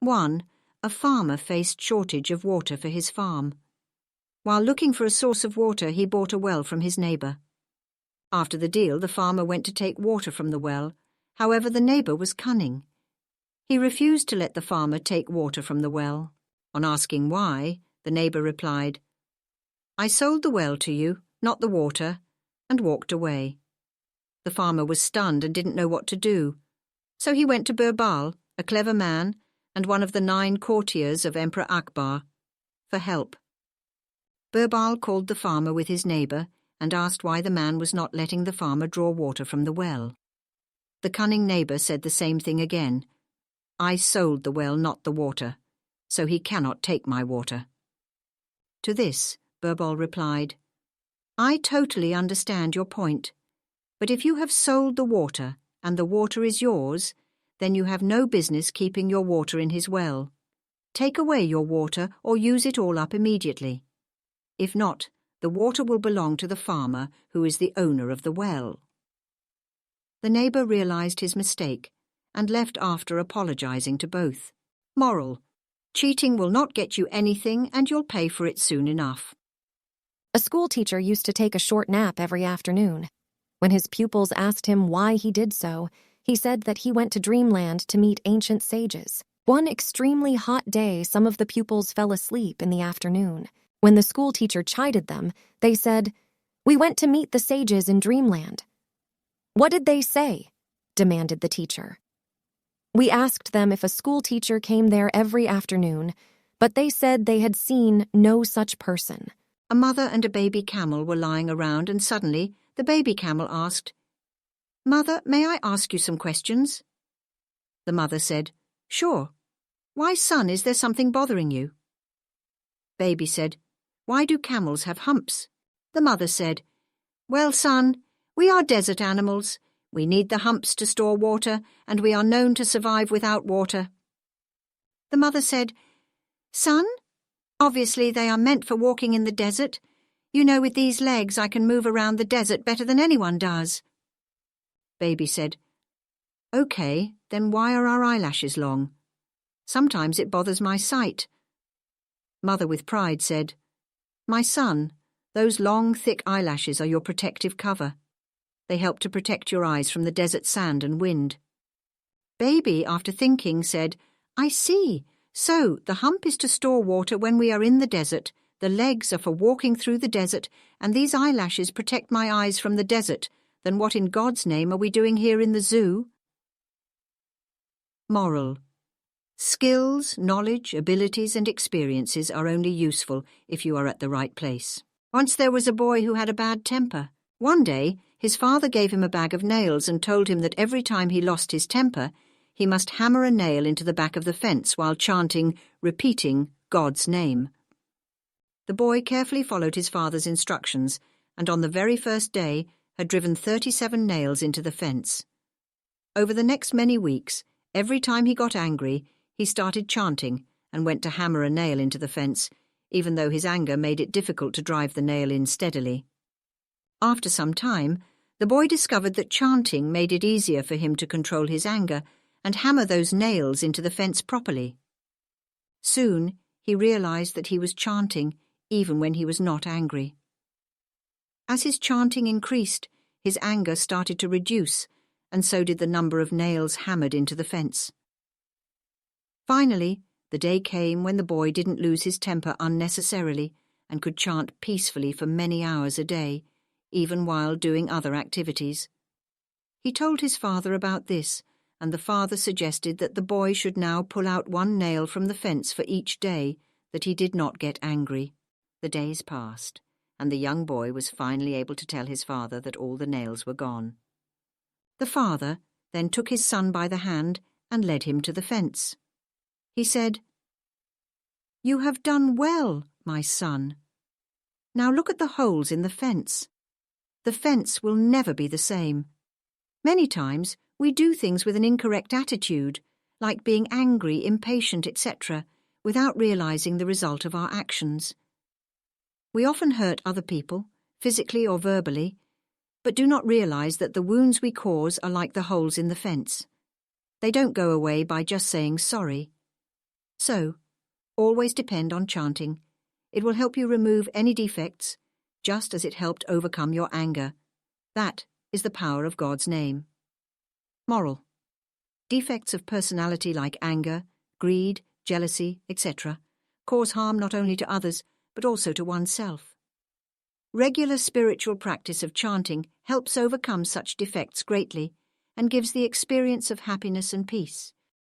1. A farmer faced shortage of water for his farm. While looking for a source of water, he bought a well from his neighbour. After the deal, the farmer went to take water from the well. However, the neighbour was cunning. He refused to let the farmer take water from the well. On asking why, the neighbour replied, "I sold the well to you, not the water," and walked away. The farmer was stunned and didn't know what to do. So he went to Birbal, a clever man, and one of the 9 courtiers of Emperor Akbar, for help. Birbal called the farmer with his neighbour and asked why the man was not letting the farmer draw water from the well. The cunning neighbour said the same thing again. "I sold the well, not the water, so he cannot take my water." To this, Birbal replied, "I totally understand your point, but if you have sold the water and the water is yours, then you have no business keeping your water in his well. Take away your water or use it all up immediately. If not, the water will belong to the farmer who is the owner of the well." The neighbour realised his mistake and left after apologising to both. Moral: cheating will not get you anything and you'll pay for it soon enough. A school teacher used to take a short nap every afternoon. When his pupils asked him why he did so, he said that he went to dreamland to meet ancient sages. One extremely hot day, some of the pupils fell asleep in the afternoon. When the school teacher chided them, they said, "We went to meet the sages in dreamland." "What did they say?" demanded the teacher. "We asked them if a school teacher came there every afternoon, but they said they had seen no such person." A mother and a baby camel were lying around, and suddenly the baby camel asked, "Mother, may I ask you some questions?" The mother said, "Sure. Why, son, is there something bothering you?" Baby said, "Why do camels have humps?" The mother said, "Well, son, we are desert animals. We need the humps to store water, and we are known to survive without water." The mother said, "Son, obviously they are meant for walking in the desert. You know, with these legs I can move around the desert better than anyone does." Baby said, "Okay, then why are our eyelashes long? Sometimes it bothers my sight." Mother with pride said, "My son, those long, thick eyelashes are your protective cover. They help to protect your eyes from the desert sand and wind." Baby, after thinking, said, "I see. So the hump is to store water when we are in the desert, the legs are for walking through the desert, and these eyelashes protect my eyes from the desert. Then what in God's name are we doing here in the zoo?" Moral: skills, knowledge, abilities and experiences are only useful if you are at the right place. Once there was a boy who had a bad temper. One day, his father gave him a bag of nails and told him that every time he lost his temper, he must hammer a nail into the back of the fence while repeating God's name. The boy carefully followed his father's instructions and on the very first day had driven 37 nails into the fence. Over the next many weeks, every time he got angry, he started chanting and went to hammer a nail into the fence, even though his anger made it difficult to drive the nail in steadily. After some time, the boy discovered that chanting made it easier for him to control his anger and hammer those nails into the fence properly. Soon, he realized that he was chanting even when he was not angry. As his chanting increased, his anger started to reduce, and so did the number of nails hammered into the fence. Finally, the day came when the boy didn't lose his temper unnecessarily and could chant peacefully for many hours a day, even while doing other activities. He told his father about this, and the father suggested that the boy should now pull out one nail from the fence for each day that he did not get angry. The days passed, and the young boy was finally able to tell his father that all the nails were gone. The father then took his son by the hand and led him to the fence. He said, "You have done well, my son. Now look at the holes in the fence. The fence will never be the same. Many times we do things with an incorrect attitude, like being angry, impatient, etc., without realizing the result of our actions. We often hurt other people, physically or verbally, but do not realize that the wounds we cause are like the holes in the fence. They don't go away by just saying sorry. So, always depend on chanting. It will help you remove any defects, just as it helped overcome your anger. That is the power of God's name. Moral: defects of personality like anger, greed, jealousy, etc. cause harm not only to others, but also to oneself. Regular spiritual practice of chanting helps overcome such defects greatly and gives the experience of happiness and peace.